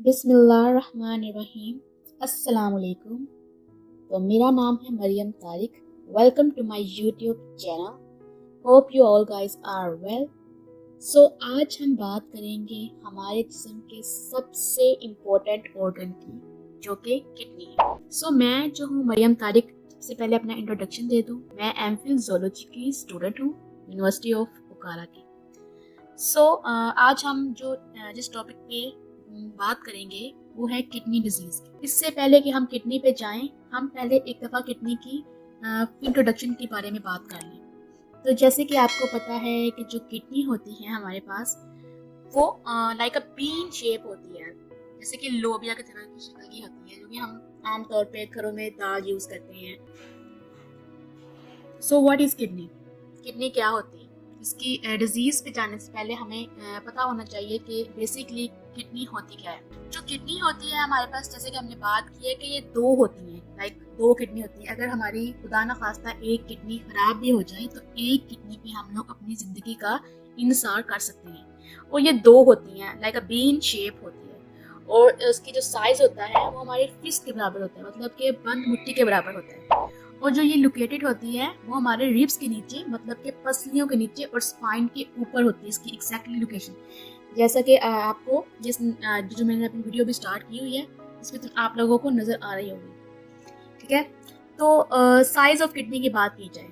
बिस्मिल्लाहिर्रहमानिर्रहीम। अस्सलाम वालेकुम। तो मेरा नाम है Mariam Tariq. Welcome to my YouTube channel. Hope you all guys are well. So आज हम बात करेंगे हमारे जिस्म के सबसे इम्पोर्टेंट ऑर्गन की, जो कि किडनी है। सो मैं जो हूँ मरियम तारिक, सबसे पहले अपना इंट्रोडक्शन दे दूँ। मैं एमफिल ज़ूलॉजी की स्टूडेंट हूँ, यूनिवर्सिटी ऑफ बुखारा की। आज हम जिस टॉपिक पे बात करेंगे वो है किडनी डिजीज। इससे पहले कि हम किडनी पे जाएं, हम पहले एक दफ़ा किडनी की इंट्रोडक्शन के बारे में बात कर लें। तो जैसे कि आपको पता है कि जो किडनी होती है हमारे पास, वो लाइक अ बीन शेप होती है, जैसे कि लोबिया की तरह की शक्ल की होती है, जो कि हम आमतौर पे घरों में दाल यूज़ करते हैं। So what is kidney? Kidney क्या होती है? इसकी डिजीज़ पे जाने से पहले हमें पता होना चाहिए कि बेसिकली किडनी होती क्या है। जो किडनी होती है हमारे पास, जैसे कि हमने बात की है कि ये दो होती हैं, लाइक दो किडनी होती है। अगर हमारी खुदा न खास्ता एक किडनी खराब भी हो जाए तो एक किडनी पे हम लोग अपनी ज़िंदगी का इंतजार कर सकते हैं। और ये दो होती हैं, लाइक अ बीन शेप होती है। और उसकी जो साइज़ होता है वो हमारे फिस्ट के बराबर होता है, मतलब कि बंद मुट्ठी के बराबर होता है। और जो ये लोकेटेड होती है वो हमारे रिब्स के नीचे, मतलब के पसलियों के नीचे और स्पाइन के ऊपर होती है इसकी एग्जैक्टली लोकेशन। जैसा कि आपको जो मैंने अपनी वीडियो भी स्टार्ट की हुई है, इसमें तो आप लोगों को नज़र आ रही होगी। ठीक है, तो साइज ऑफ किडनी की बात की जाए।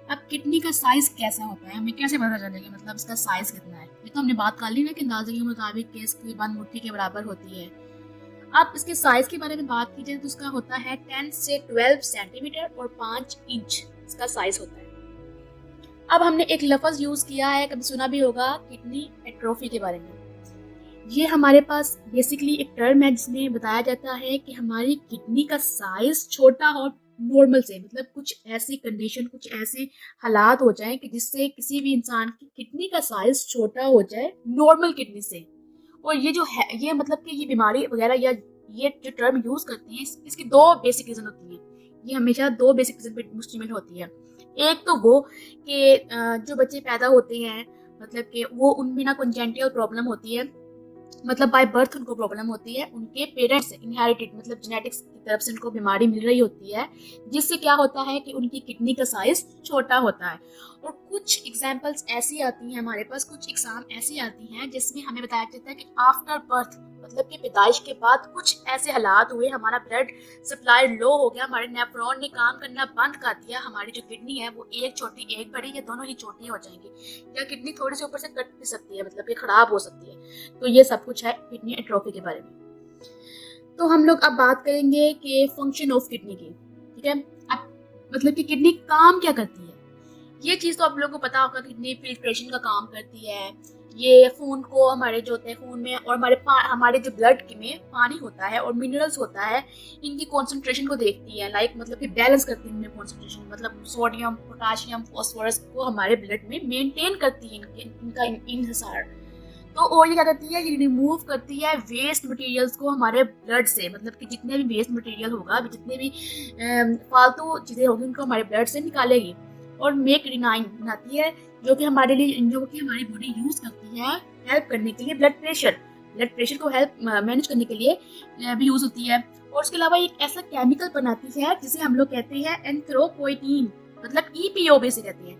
अब किडनी का साइज कैसा होता है, हमें कैसे पता चलेगा मतलब इसका साइज कितना है? ये तो हमने बात कर ली ना कि अंदाजे के मुताबिक कि इसकी बंद मुट्ठी के बराबर होती है। अब इसके साइज के बारे में बात की जाए तो उसका होता है 10 से 12 सेंटीमीटर और 5 इंच इसका साइज होता है। अब हमने एक लफ्ज यूज किया है, कभी सुना भी होगा, किडनी एट्रोफी के बारे में। ये हमारे पास बेसिकली एक टर्म है जिसमें बताया जाता है कि हमारी किडनी का साइज छोटा हो नॉर्मल से, मतलब कुछ ऐसी कंडीशन, कुछ ऐसे हालात हो जाएं कि जिससे किसी भी इंसान की किडनी का साइज छोटा हो जाए नॉर्मल किडनी से। और ये जो है, ये मतलब कि ये बीमारी वगैरह या ये जो टर्म यूज करती है, इसकी दो बेसिक रीजन होती है। ये हमेशा दो बेसिक रीजन पे मुश्तमिल होती है। एक तो वो कि जो बच्चे पैदा होते हैं, मतलब कि वो उनमें ना कंजेंटल प्रॉब्लम होती है, मतलब बाय बर्थ उनको प्रॉब्लम होती है, उनके पेरेंट्स से इनहेरिटेड, मतलब जेनेटिक्स की तरफ से उनको बीमारी मिल रही होती है, जिससे क्या होता है कि उनकी किडनी का साइज छोटा होता है। और कुछ एग्जांपल्स ऐसी आती हैं हमारे पास, कुछ एग्जाम ऐसी आती हैं जिसमें हमें बताया जाता है कि आफ्टर बर्थ, मतलब कि पैदाइश के बाद कुछ ऐसे हालात हुए, हमारा ब्लड सप्लाई लो हो गया, हमारे नेफ्रॉन ने काम करना बंद कर दिया, हमारी जो किडनी है वो एक छोटी एक बड़ी या दोनों ही छोटी हो जाएंगी, या किडनी थोड़ी सी ऊपर से कट भी सकती है, मतलब कि खराब हो सकती है। तो ये सब कुछ है किडनी एट्रोफी के बारे में। तो हम लोग अब बात करेंगे कि फंक्शन ऑफ किडनी की। ठीक है, अब मतलब कि किडनी काम क्या करती है, ये चीज तो आप लोगों को पता होगा। किडनी फिल्ट्रेशन का काम करती है। ये खून को, हमारे जो होते हैं खून में, और हमारे जो ब्लड में पानी होता है और मिनरल्स होता है, इनकी कॉन्सेंट्रेशन को देखती है, लाइक मतलब कि बैलेंस करती है इनमें कॉन्सेंट्रेशन, मतलब सोडियम, पोटाशियम, फॉस्फोरस को हमारे ब्लड में मेंटेन करती है, इनका इनहिसार। तो और ये क्या करती है, ये रिमूव करती है वेस्ट मटेरियल्स को हमारे ब्लड से, मतलब कि जितने भी वेस्ट मटेरियल होगा, जितने भी फालतू चीज़ें होगी, उनको हमारे ब्लड से निकालेगी। और मेक रिनाइन बनाती है, जो कि हमारे लिए, जो कि हमारी बॉडी यूज करती है हेल्प करने के लिए, ब्लड प्रेशर को हेल्प मैनेज करने के लिए भी यूज होती है। और उसके अलावा एक ऐसा केमिकल बनाती है जिसे हम लोग कहते हैं एंथ्रोपोइटीन, मतलब ईपीओ से कहते हैं,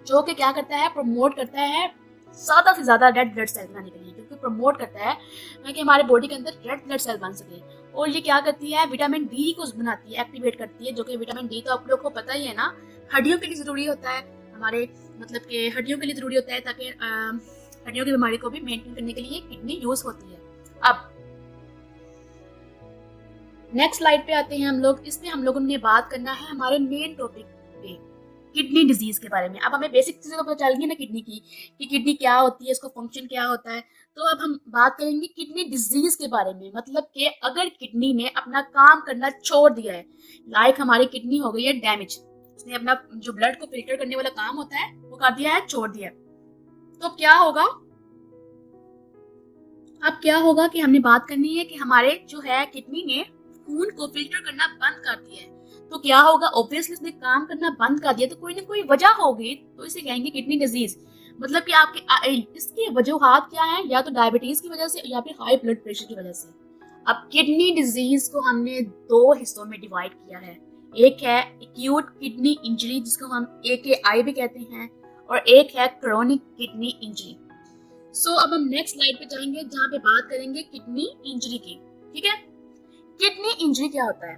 जो कि क्या करता है, प्रमोट करता है ज्यादा से ज्यादा रेड ब्लड सेल बनाने के लिए, क्योंकि प्रमोट करता है कि हमारे बॉडी के अंदर रेड ब्लड सेल बन सके। और ये क्या करती है, विटामिन डी को बनाती है, एक्टिवेट करती है, जो कि विटामिन डी तो आप लोग को पता ही है ना, हड्डियों के लिए जरूरी होता है हमारे, मतलब कि हड्डियों के लिए जरूरी होता है, ताकि हड्डियों की बीमारी को भी मेंटेन करने के लिए किडनी यूज होती है। अब नेक्स्ट स्लाइड पे आते हैं हम लोग। इसमें हम लोगों ने बात करना है हमारे मेन टॉपिक पे, किडनी डिजीज के बारे में। अब हमें बेसिक चीजें तो पता चल गई ना किडनी की, कि किडनी क्या होती है, इसका फंक्शन क्या होता है। तो अब हम बात करेंगे किडनी डिजीज के बारे में, मतलब कि अगर किडनी ने अपना काम करना छोड़ दिया है, लाइक हमारी किडनी हो गई है डैमेज, उसने अपना जो ब्लड को फिल्टर करने वाला काम होता है वो कर दिया है, छोड़ दिया है, तो क्या होगा? अब क्या होगा कि हमने बात करनी है कि हमारे जो है किडनी ने खून को फिल्टर करना बंद कर दिया है, तो क्या होगा? ऑब्वियसली उसने काम करना बंद कर दिया, तो कोई ना कोई वजह होगी, तो इसे कहेंगे किडनी डिजीज। मतलब कि आपके इसकी वजूहात क्या है, या तो डायबिटीज की वजह से, या फिर हाई ब्लड प्रेशर की वजह से। अब किडनी डिजीज को हमने दो हिस्सों में डिवाइड किया है। एक है एक्यूट किडनी इंजरी जिसको हम AKI भी कहते हैं, और एक है क्रोनिक किडनी इंजरी। सो अब हम नेक्स्ट स्लाइड पे जाएंगे जहाँ पे बात करेंगे किडनी इंजरी की। ठीक है, किडनी इंजरी क्या होता है?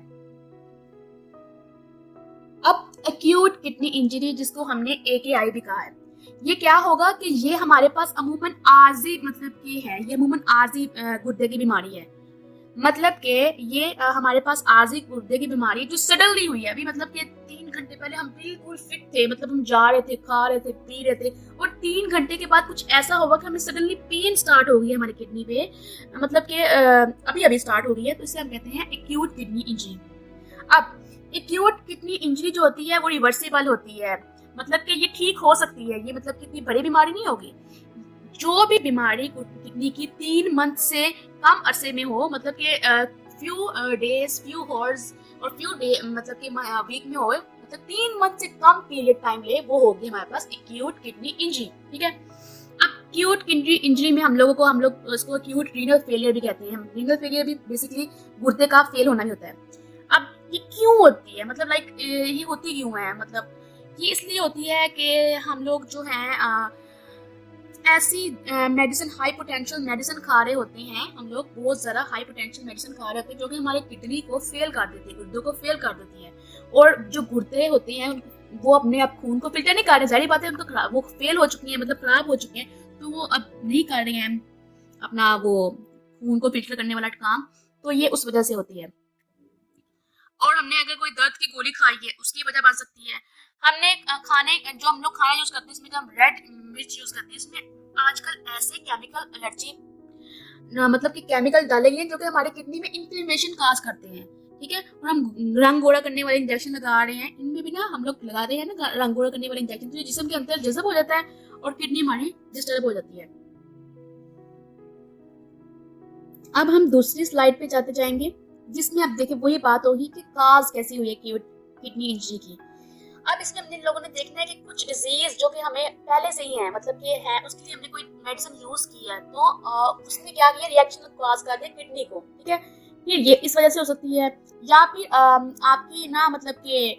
अब एक्यूट किडनी इंजरी जिसको हमने AKI भी कहा है, ये क्या होगा कि ये हमारे पास अमूमन आर्जी मतलब की है, ये अमूमन आर्जी गुर्दे की बीमारी है। मतलब कि ये हमारे पास आर्जी गुर्दे की बीमारी जो सडनली हुई है अभी, मतलब कि 3 घंटे पहले हम बिल्कुल फिट थे, मतलब हम जा रहे थे, खा रहे थे, पी रहे थे, और 3 घंटे के बाद कुछ ऐसा होगा कि हमें सडनली पेन स्टार्ट हो गई है हमारी किडनी पे, मतलब कि अभी अभी स्टार्ट हो गई है, तो इसे हम कहते हैं एक्यूट किडनी इंजरी। अब एक्यूट किडनी इंजरी जो होती है वो रिवर्सिबल होती है, मतलब कि ये ठीक हो सकती है, ये मतलब कितनी बड़ी बीमारी नहीं होगी। जो भी बीमारी किडनी की 3 मंथ से कम अरसे में हो, मतलब कि फ्यू डेज, फ्यू हॉर्स और फ्यू डे मतलब कि वीक में हो, मतलब 3 मंथ से कम पीरियड टाइम ले, वो होगी हमारे पास एक्यूट किडनी इंजरी। ठीक है, अब एक्यूट किडनी इंजरी में हम लोग उसको एक्यूट रीनल फेलियर भी कहते हैं। रीनल फेलियर भी बेसिकली गुर्दे का फेल होना भी होता है। अब ये क्यों होती है, मतलब लाइक ये होती क्यों है? मतलब ये इसलिए होती है कि हम लोग जो हैं ऐसी मेडिसिन, हाई पोटेंशियल मेडिसिन खा रहे होते हैं, हम लोग बहुत ज़्यादा हाई पोटेंशियल मेडिसिन खा रहे होते हैं जो कि हमारे किडनी को फेल कर देती है, गुर्दों को फेल कर देती है। और जो गुर्दे होते हैं वो अपने आप खून को फिल्टर नहीं कर रहे, जाहिर बात है उनको वो फेल हो चुकी है, मतलब खराब हो चुके हैं, तो वो अब नहीं कर रहे हैं अपना वो खून को फिल्टर करने वाला काम, तो ये उस वजह से होती है। और हमने अगर कोई दर्द की गोली खाई है उसकी वजह बन सकती है। हमने खाने जो हम लोग खाना यूज करते हैं इसमें जो हम रेड मिर्च यूज करते हैं, इसमें आजकल ऐसे केमिकल एलर्जी मतलब कि केमिकल डाले गए जो कि हमारे किडनी में इन्फ्लेमेशन काज करते हैं। ठीक है, और हम रंग गोरा करने वाले इंजेक्शन लगा रहे हैं, इनमें भी ना हम लोग लगा रहे हैं ना रंग गोरा करने वाले इंजेक्शन, तो जिस्म के अंदर जज़ब हो जाता है और किडनी हमारी डिस्टर्ब हो जाती है। अब हम दूसरी स्लाइड पे जाते जाएंगे जिसमें अब देखिए वही बात होगी कि काज कैसी हुई है किडनी इंजरी की। अब इसमें हमने लोगों ने देखना है कि कुछ डिजीज जो कि हमें पहले से ही है, मतलब कि है, उसके लिए हमने कोई मेडिसिन यूज की है, तो उसने क्या किया, रिएक्शन कॉज कर दिया किडनी को। ठीक है, फिर ये इस वजह से हो सकती है, या फिर आपकी ना मतलब कि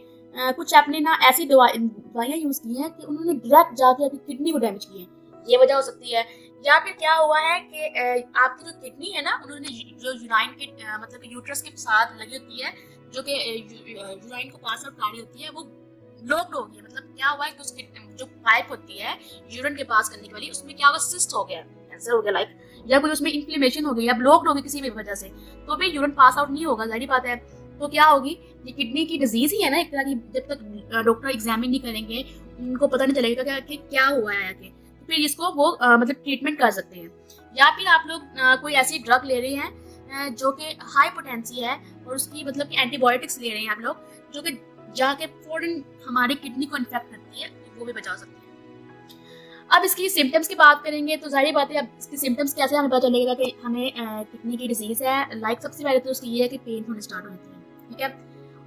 कुछ आपने ना ऐसी दवाइयाँ यूज की हैं कि उन्होंने डायरेक्ट जाके आपकी किडनी को डैमेज किया है, ये वजह हो सकती है। या फिर क्या हुआ है कि आपकी जो किडनी है ना, उन्होंने जो यूराइन के मतलब कि यूट्रस के साथ लगी होती है, जो कि यूराइन को पास आउट कर रही होती है, वो ब्लॉक्ड हो गई है। मतलब क्या हुआ है कि उसकी जो पाइप होती है यूरिन के पास करने वाली, उसमें क्या होगा, सिस्ट हो गया, कैंसर हो गया लाइक, या कोई उसमें इन्फ्लेमेशन हो गई या ब्लॉक्ड हो गई किसी भी वजह से, तो भी यूरिन पास आउट नहीं होगा, जाहिर बात है। तो क्या होगी, ये किडनी की डिजीज ही है ना एक तरह की, जब तक डॉक्टर एग्जामिन नहीं करेंगे उनको पता नहीं चलेगा कि क्या हुआ है आगे, तो फिर इसको वो मतलब ट्रीटमेंट कर सकते हैं। या फिर आप लोग कोई ऐसी ड्रग ले रहे हैं जो कि हाई पोटेंसी है और उसकी मतलब कि एंटीबायोटिक्स ले रहे हैं आप लोग, जो कि जाके फौरन हमारी किडनी को इन्फेक्ट करती है, तो वो भी बचा सकती है। अब इसकी सिम्टम्स की बात करेंगे तो जाहिर बात है, अब इसकी सिम्टम्स कैसे हमें पता चलेगा कि हमें किडनी की डिजीज है। लाइक सबसे पहले तो उसकी ये है कि पेन होने स्टार्ट हो जाती है। ठीक है,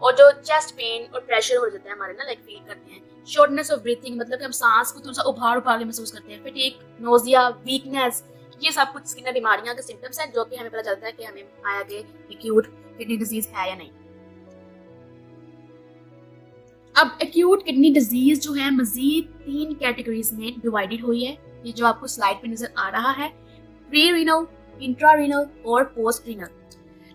और जो चेस्ट पेन और प्रेशर हो जाता है हमारे ना, लाइक फील करते हैं। शॉर्टनेस ऑफ ब्रीथिंग, मतलब कि हम सांस को थोड़ा सा उभार उभार के महसूस करते हैं। फिर नोजिया, वीकनेस, ये सब कुछ स्किन बीमारियां के सिम्टम्स हैं जो कि हमें पता चलता है कि हमें आगे एक्यूट किडनी डिजीज है या नहीं। अब एक्यूट किडनी डिजीज जो है मजीद 3 कैटेगरीज में डिवाइडेड हुई है, ये जो आपको स्लाइड पे नजर आ रहा है, प्री रीनल, इंट्रा रीनल और पोस्ट रीनल।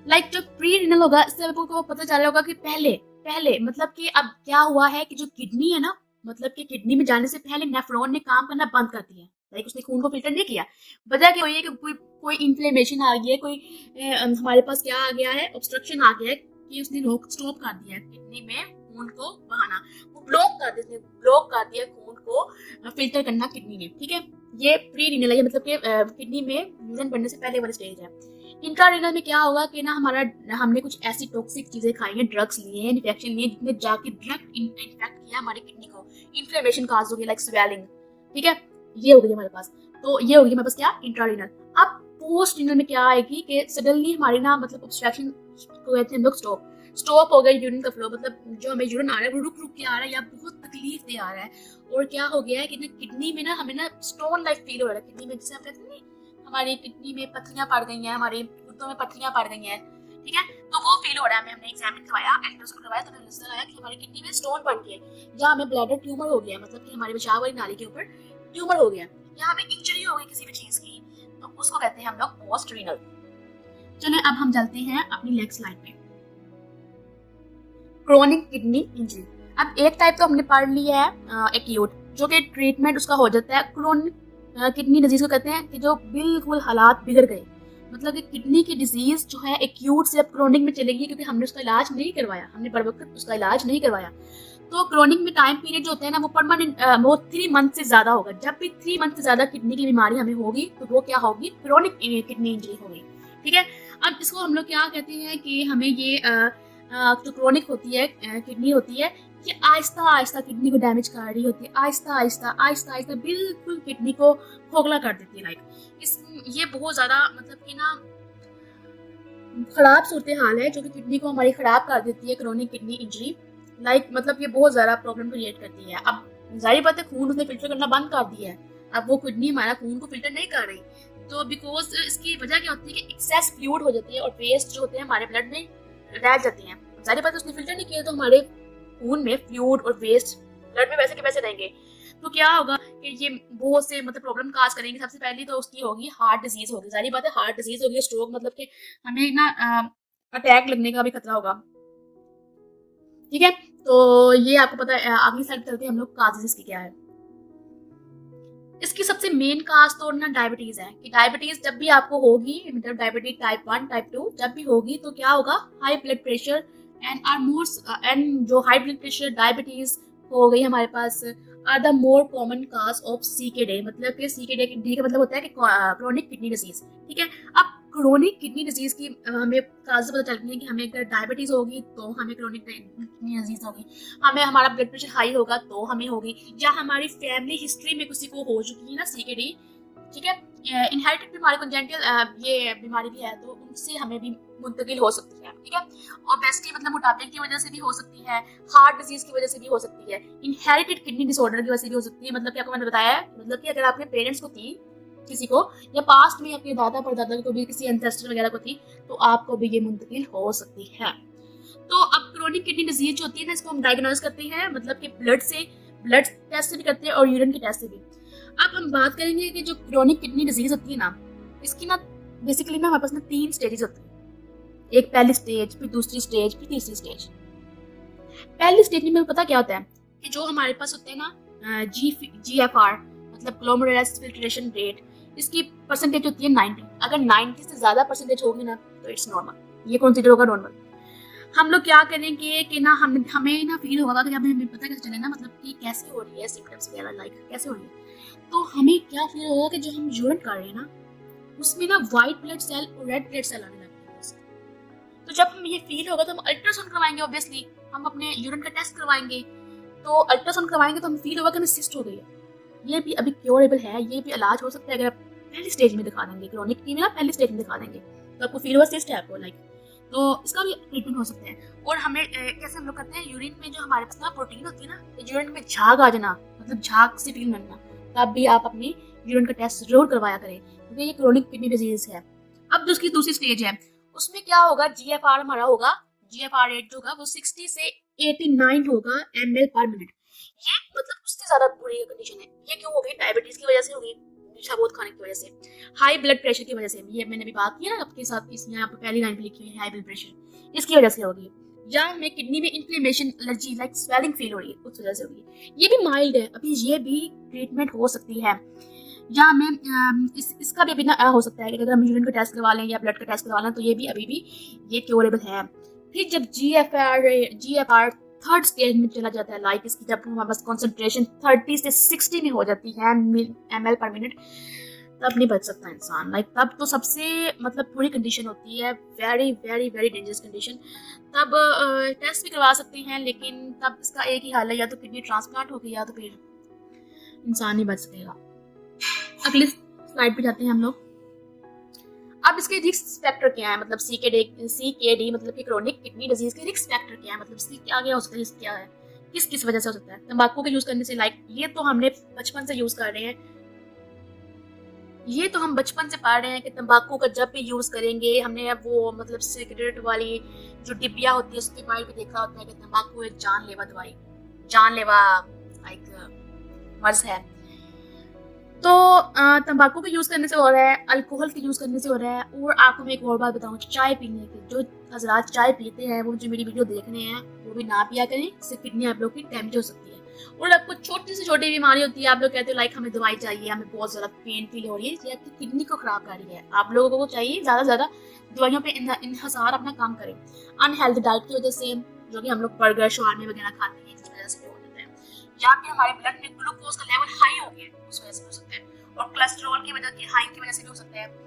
लाइक जो प्री रीनल होगा इससे आपको पता चल रहा होगा कि पहले मतलब कि अब क्या हुआ है कि जो किडनी है ना, मतलब कि किडनी में जाने से पहले नेफ्रॉन ने काम करना बंद कर दिया, लाइक उसने खून को फिल्टर नहीं किया। वजह क्या हुई है कि कोई इन्फ्लेमेशन आ गई है, कोई हमारे पास क्या आ गया है, ऑब्स्ट्रक्शन आ गया है कि उसने रोक स्टॉप कर दिया है किडनी में खून को बहाना, वो ब्लॉक कर दिया खून को फिल्टर करना किडनी ने। ठीक है, ये प्री रीनल है, मतलब कि किडनी में यूरिन बनने से पहले वाली स्टेज है। इंट्रा रीनल में क्या होगा कि ना हमने कुछ ऐसी टॉक्सिक चीजें खाई हैं, ड्रग्स लिए हैं, इन्फेक्शन लिए, जिसने जाके डायरेक्ट इन्फेक्ट किया हमारी किडनी को, इन्फ्लेमेशन काज हो गई लाइक स्वेलिंग। ठीक है, ये हो गई हमारे पास, तो ये होगी हमारे पास क्या, इंट्रा रीनल। अब पोस्ट रीनल में क्या आएगी कि सडनली हमारी ना मतलब ऑब्स्ट्रक्शन को कहते हैं लोग स्टॉप हो गया यूरिन का फ्लो, मतलब जो हमें यूरिन आ रहा है वो रुक के आ रहा है या बहुत तकलीफ दे आ रहा है। और क्या हो गया है कि ना किडनी में ना हमें ना स्टोन लाइक फील हो रहा है किडनी में, जैसे हम कहते हैं हमारी किडनी में पथरियां पड़ गई हैं, हमारी गुर्दों में पथरियां पड़ गई हैं, ठीक है, तो वो फील हो रहा है हमें। हमने एग्जामिन करवाया, अल्ट्रासाउंड करवाया, तो रिजल्ट आया कि हमारी किडनी में स्टोन बन गया या हमें ब्लैडर ट्यूमर हो गया, मतलब कि हमारी पेशाब वाली नाली के ऊपर ट्यूमर हो गया या हमें इंजरी हो गई किसी भी चीज की, तो उसको कहते हैं हम लोग पोस्ट रीनल। चलिए अब हम चलते हैं अपनी नेक्स्ट स्लाइड पे, क्रोनिक किडनी इंजरी। अब एक टाइप तो हमने पढ़ लिया है एक्यूट, जो कि ट्रीटमेंट उसका हो जाता है। क्रोनिक किडनी डिजीज को कहते हैं कि जो बिल्कुल हालात बिगड़ गए, मतलब कि किडनी की डिजीज जो है एक्यूट से अब क्रोनिक में चलेगी, क्योंकि हमने उसका इलाज नहीं करवाया, हमने बर वक्त उसका इलाज नहीं करवाया। तो क्रोनिक में टाइम पीरियड जो होता है ना वो परमानेंट, वो 3 मंथ से ज्यादा होगा। जब भी 3 मंथ से ज्यादा किडनी की बीमारी हमें होगी तो वो क्या होगी, क्रोनिक किडनी इंजरी होगी, ठीक है। अब इसको हम लोग क्या कहते हैं कि हमें ये जो क्रोनिक होती है किडनी होती है, ये आहिस्ता आहिस्ता किडनी को डैमेज कर रही होती है, आहिस्ता आहिस्ता बिल्कुल किडनी को खोखला कर देती है। ये बहुत ज्यादा मतलब कि ना खराब सूरत हाल है जो कि किडनी को हमारी खराब कर देती है, क्रोनिक किडनी इंजरी। मतलब ये बहुत ज्यादा प्रॉब्लम क्रिएट करती है। अब जाहिर बात है खून उसने फिल्टर करना बंद कर दिया है, अब वो किडनी हमारा खून को फिल्टर नहीं कर रही, तो बिकॉज इसकी वजह क्या होती है कि एक्सेस फ्लूइड हो जाती है और वेस्ट जो होते हैं हमारे ब्लड में रह जाती हैं। जाहिर बात है उसने फिल्टर नहीं किया तो हमारे खून में फ्लूइड और वेस्ट ब्लड में वैसे के वैसे रहेंगे, तो क्या होगा कि ये बहुत से मतलब प्रॉब्लम काज करेंगे। सबसे पहली तो उसकी होगी हार्ट डिजीज होगी, जाहिर बात है हार्ट डिजीज होगी, स्ट्रोक, मतलब कि हमें ना अटैक लगने का भी खतरा होगा, ठीक है। तो ये आपको पता है। अगली साइड चलते हैं हम लोग, काजेस इसकी क्या है। इसकी सबसे मेन काज तो ना डायबिटीज है, कि डायबिटीज जब भी आपको होगी, मतलब डायबिटीज टाइप 1 टाइप 2 जब भी होगी तो क्या होगा, हाई ब्लड प्रेशर एंड जो हाई ब्लड प्रेशर डायबिटीज हो गई हमारे पास are the more common cause of CKD, मतलब कि CKD का मतलब होता है कि क्रोनिक किडनी डिजीज, ठीक है। अब क्रोनिक किडनी डिजीज की हमें काज पता चलती है कि हमें अगर डायबिटीज होगी तो हमें क्रोनिक किडनी डिजीज होगी, हमें हमारा ब्लड प्रेशर हाई होगा तो हमें होगी, या हमारी फैमिली हिस्ट्री में किसी को हो चुकी है ना CKD, ठीक है, इनहेरिटेड बीमारी, कंजेनिटल ये बीमारी भी है, तो उनसे हमें भी मुंतकिल हो सकती है, ठीक है। ओबेसिटी मतलब मोटापे की वजह से भी हो सकती है, हार्ट डिजीज की वजह से भी हो सकती है, इनहेरिटेड किडनी डिसऑर्डर की वजह से भी हो सकती है। मतलब कि आपको मैंने बताया है, मतलब कि अगर आपके पेरेंट्स को थी किसी को, या पास्ट में अपने दादा परदादा को भी किसी एंसेस्टर वगैरह को थी, तो आपको भी ये मुंतकिल हो सकती है। तो अब क्रोनिक किडनी डिजीज जो होती है ना, इसको हम डायग्नोज करते हैं मतलब कि ब्लड टेस्ट से भी करते हैं और यूरिन के टेस्ट से भी। अब हम बात करेंगे कि जो क्रोनिक किडनी डिजीज होती है ना, इसकी ना बेसिकली ना हमारे पास ना 3 स्टेजेस होती है। एक पहली स्टेज, फिर दूसरी स्टेज, फिर तीसरी स्टेज। पहली स्टेज में पता क्या होता है कि जो हमारे पास होते हैं ना GFR मतलब ग्लोमेरुलर फिल्ट्रेशन रेट, इसकी परसेंटेज होती है 90। अगर 90 से ज्यादा परसेंटेज होगी ना तो इट्स नॉर्मल, ये कंसीडर होगा नॉर्मल। हम लोग क्या करेंगे कि ना हमें ना फील होगा कि हमें पता कैसे चले ना, मतलब कि कैसे हो रही है सिम्टम्स वगैरह, कैसे हो रही है। तो हमें क्या फील होगा कि जो हम यूरिन कर रहे हैं ना उसमें ना व्हाइट ब्लड सेल और रेड ब्लड सेल आने लगते हैं। तो जब हम ये फील होगा तो हम अल्ट्रासाउंड करवाएंगे, ऑब्वियसली हम अपने यूरिन का टेस्ट करवाएंगे। तो अल्ट्रासाउंड करवाएंगे तो हमें फील होगा कि हमें सिस्ट हो गई है। ये भी अभी क्योरेबल है, ये भी इलाज हो सकता है अगर आप पहली स्टेज में दिखा देंगे, क्रोनिक की में पहली स्टेज में दिखा देंगे तो आपको फील होगा सिस्ट है आपको, तो इसका भी ट्रीटमेंट हो सकता है। और हमें कैसे हम लोग करते हैं, यूरिन में जो हमारे पास ना प्रोटीन होती है ना, यूरिन में झाग आ जाना, मतलब झाग से फील बनना, तब भी आप अपनी यूरिन का टेस्ट जरूर करवाया करें, क्योंकि ये क्रोनिक किडनी डिजीज है। अब जो उसकी दूसरी स्टेज है उसमें क्या होगा, GFR हमारा होगा, GFR रेट जो होगा वो 60 से 89 होगा ml पर मिनट। ये मतलब उससे ज्यादा बुरी कंडीशन है। ये क्यों होगी, डायबिटीज की वजह से होगी, मीठा बहुत खाने की वजह से, हाई ब्लड प्रेशर की वजह से, ये मैंने भी बात की ना आपके साथ, इस यहाँ पे पहली लाइन पे लिखी हुई है हाई ब्लड प्रेशर, इसकी वजह से होगी। या हमें किडनी में इन्फ्लेमेशन, एलर्जी स्वेलिंग फील हो रही है, उस वजह से होगी। ये भी माइल्ड है, अभी ये भी ट्रीटमेंट हो सकती है। या हमें इसका भी ना हो सकता है कि अगर हम यूरिन का टेस्ट करवा लें या ब्लड का टेस्ट करवा लें तो ये भी अभी भी ये क्योरेबल है। फिर जब GFR थर्ड स्टेज में चला जाता है, इसकी जब हमारे पास कॉन्सेंट्रेशन 30 से 60 में हो जाती है ml पर मिनट, तब नहीं बच सकता इंसान। तब तो सबसे मतलब पूरी कंडीशन होती है, very very very dangerous condition. तब टेस्ट भी करवा सकते हैं, लेकिन तब इसका एक ही हाल है, या तो किडनी ट्रांसप्लांट होगी या तो फिर इंसान नहीं बच सकेगा। अगली स्लाइड पे जाते हैं हम लोग। अब इसके रिस्क फैक्टर क्या है, मतलब CKD मतलब कि क्रोनिक किडनी डिजीज के रिस्क फैक्टर क्या है, मतलब इसकी क्या हो सकता है, रिस्क क्या है, किस वजह से हो सकता है। तंबाकू के यूज करने से, ये तो हमने बचपन से यूज कर रहे हैं, ये तो हम बचपन से पढ़ रहे हैं कि तंबाकू का जब भी यूज़ करेंगे, हमने अब वो मतलब सिगरेट वाली जो डिब्बिया होती है उसके बारे में देखा होता है कि तंबाकू एक जानलेवा दवाई, जानलेवा एक मर्ज है। तो तंबाकू का यूज़ करने से हो रहा है, अल्कोहल के यूज़ करने से हो रहा है। और आपको मैं एक और बात बताऊँ, चाय पीने की, जो हजरात चाय पीते हैं वो जो मेरी वीडियो देख रहे हैं वो भी ना पिया करें, इससे किडनी आप लोग की डैमेज हो सकती है। और आपको छोटी से छोटी बीमारी होती है, आप लोग कहते हो लाइक हमें दवाई चाहिए, हमें बहुत ज़्यादा पेन फील हो रही है, ये आपकी किडनी को खराब कर रही है। आप लोगों को चाहिए ज़्यादा से ज़्यादा दवाइयों पे इन्हसार अपना काम करें। अनहेल्दी डाइट की वजह से, जो कि हम लोग बर्गर शवारमे वगैरह खाते हैं, जिस वजह से हो जाता है, या फिर हमारे ब्लड में ग्लूकोज का लेवल हाई हो गया उस वजह से हो सकता है, और कोलेस्ट्रॉल की वजह की हाई की वजह से भी हो सकता है।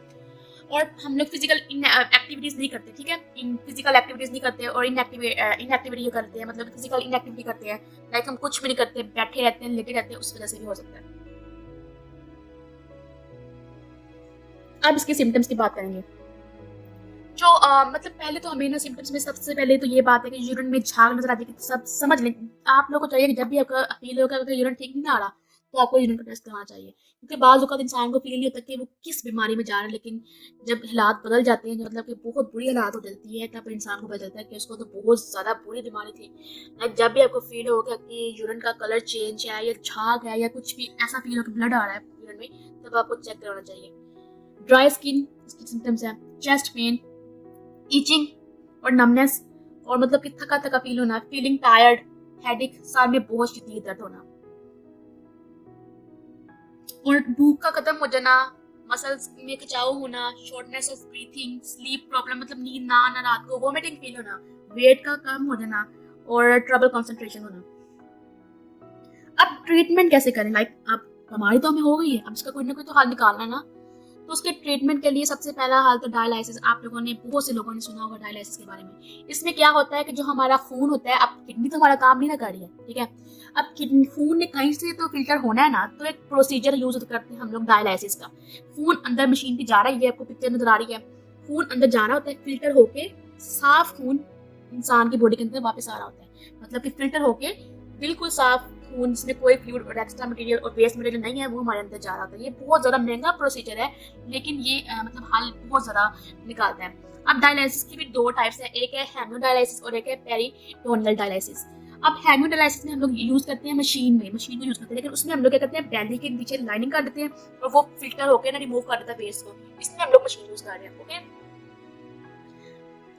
और हम लोग फिजिकल एक्टिविटीज नहीं करते, ठीक है, फिजिकल एक्टिविटीज नहीं करते और इनएक्टिविटी करते हैं, मतलब फिजिकल इनएक्टिविटी करते हैं, लाइक हम कुछ भी नहीं करते, बैठे रहते हैं, लेटे रहते हैं, उस वजह से भी हो सकता है। अब इसके सिम्टम्स की बात करेंगे। जो मतलब पहले तो हमें ना सिम्टम्स में सबसे पहले तो ये बात है कि यूरिन में झाग नजर आती है, सब समझ लें। आप लोगों को चाहिए कि जब भी आपका फील होगा अगर यूरिन ठीक नहीं आ रहा तो आपको यूरिन का टेस्ट कराना चाहिए, क्योंकि बाज़ औक़ात इंसान को फील नहीं होता कि वो किस बीमारी में जा रहा है, लेकिन जब हालात बदल जाते हैं, मतलब कि बहुत बुरी हालात हो जाती है, तब इंसान को पता चलता है कि उसको तो बहुत ज़्यादा बुरी बीमारी थी। लाइक जब भी आपको फील होगा कि यूरिन का कलर चेंज है या झाग है या कुछ भी ऐसा फील हो कि ब्लड आ रहा है यूरिन में, तब आपको चेक कराना चाहिए। ड्राई स्किन इसकी सिम्टम्स है, चेस्ट पेन, ईचिंग और नमनेस, और मतलब कि थका थका फील होना, फीलिंग टायर्ड, हेडेक, सर में बहुत शदीद दर्द होना, और भूख का खत्म हो जाना, मसल्स में खिंचाव होना, shortness of breathing, sleep problem, मतलब नींद ना आना रात को, वोमिटिंग फील होना, वेट का कम हो जाना और ट्रबल कंसंट्रेशन होना। अब ट्रीटमेंट कैसे करें, लाइक अब बीमारी तो हमें हो गई है, अब इसका कोई ना कोई तो हल निकालना है ना। तो उसके ट्रीटमेंट के लिए सबसे पहला हाल तो डायलिसिस। आप लोगों ने, बहुत से लोगों ने सुना होगा डायलिसिस के बारे में। इसमें क्या होता है कि जो हमारा खून होता है, अब किडनी तो हमारा काम नहीं ना कर रही है, ठीक है, अब खून ने कहीं से तो फिल्टर होना है ना, तो एक प्रोसीजर यूज करते हैं हम लोग डायलिसिस का। खून अंदर मशीन की जा रहा है, ये आपको पिक्चर नजर आ रही है, खून अंदर जाना होता है, फिल्टर होके साफ खून इंसान की बॉडी के अंदर वापस आ रहा होता है, मतलब कि फिल्टर होके बिल्कुल साफ खून जिसमें कोई फ्लूइड और एक्स्ट्रा मटेरियल और वेस्ट मटेरियल नहीं है, वो हमारे अंदर जा रहा था। ये बहुत ज़्यादा महंगा प्रोसीजर है, लेकिन ये मतलब हल बहुत ज़्यादा निकालता है। अब डायलिसिस की भी दो टाइप्स है, एक है हेमोडायलिसिस और एक है पेरिटोनियल डायलिसिस। अब हेमोडायलिसिस में हम लोग यूज़ करते हैं मशीन को यूज़ करते हैं, लेकिन उसमें हम लोग क्या करते हैं, बैली के नीचे लाइनिंग कर देते हैं और वो फिल्टर होकर ना रिमूव कर देता है वेस्ट को। इसमें हम लोग मशीन यूज़ कर रहे हैं। ओके,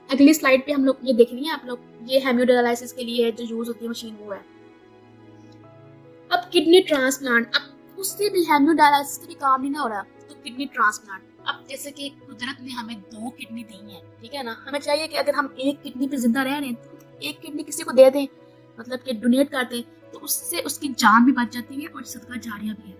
अगली स्लाइड पे हम लोग ये देख रही हैं आप लोग, ये हेमोडायलिसिस के लिए जो यूज़ होती है मशीन वो है। अब किडनी ट्रांसप्लांट, अब उससे भी हेमोडायलिसिस से भी काम नहीं ना हो रहा, तो किडनी ट्रांसप्लांट। अब जैसे कि कुदरत ने हमें 2 किडनी दी है, ठीक है ना, हमें चाहिए कि अगर हम एक किडनी पे जिंदा रह रहे हैं तो एक किडनी किसी को दे दें, मतलब कि डोनेट कर दें, तो उससे उसकी जान भी बच जाती है और सदका जारिया भी है।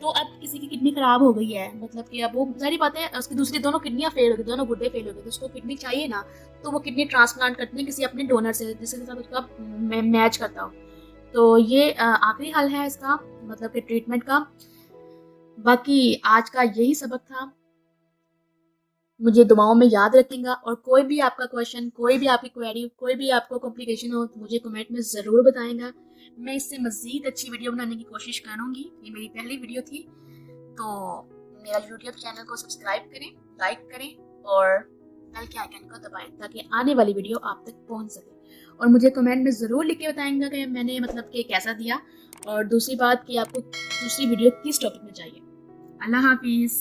तो अब किसी की किडनी खराब हो गई है, मतलब कि अब वो सारी बातें, उसकी दूसरी दोनों किडनियां फेल हो गई, दोनों गुर्दे फेल हो गए, तो उसको किडनी चाहिए ना, तो वो किडनी ट्रांसप्लांट करते हैं किसी अपने डोनर से जिसके साथ उसका मैच करता हो। तो ये आखिरी हल है इसका, मतलब कि ट्रीटमेंट का। बाकी आज का यही सबक था, मुझे दुआओं में याद रखेगा, और कोई भी आपका क्वेश्चन, कोई भी आपकी क्वेरी, कोई भी आपको कॉम्प्लिकेशन हो तो मुझे कमेंट में ज़रूर बताएगा। मैं इससे मज़ीद अच्छी वीडियो बनाने की कोशिश करूँगी। ये मेरी पहली वीडियो थी, तो मेरा यूट्यूब चैनल को सब्सक्राइब करें, लाइक करें और बेल के आइकन को दबाएं ताकि आने वाली वीडियो आप तक पहुंच सके। और मुझे कमेंट में ज़रूर लिख के बताएंगे कि मैंने मतलब कि कैसा दिया, और दूसरी बात कि आपको दूसरी वीडियो किस टॉपिक में चाहिए। अल्लाह हाफिज़।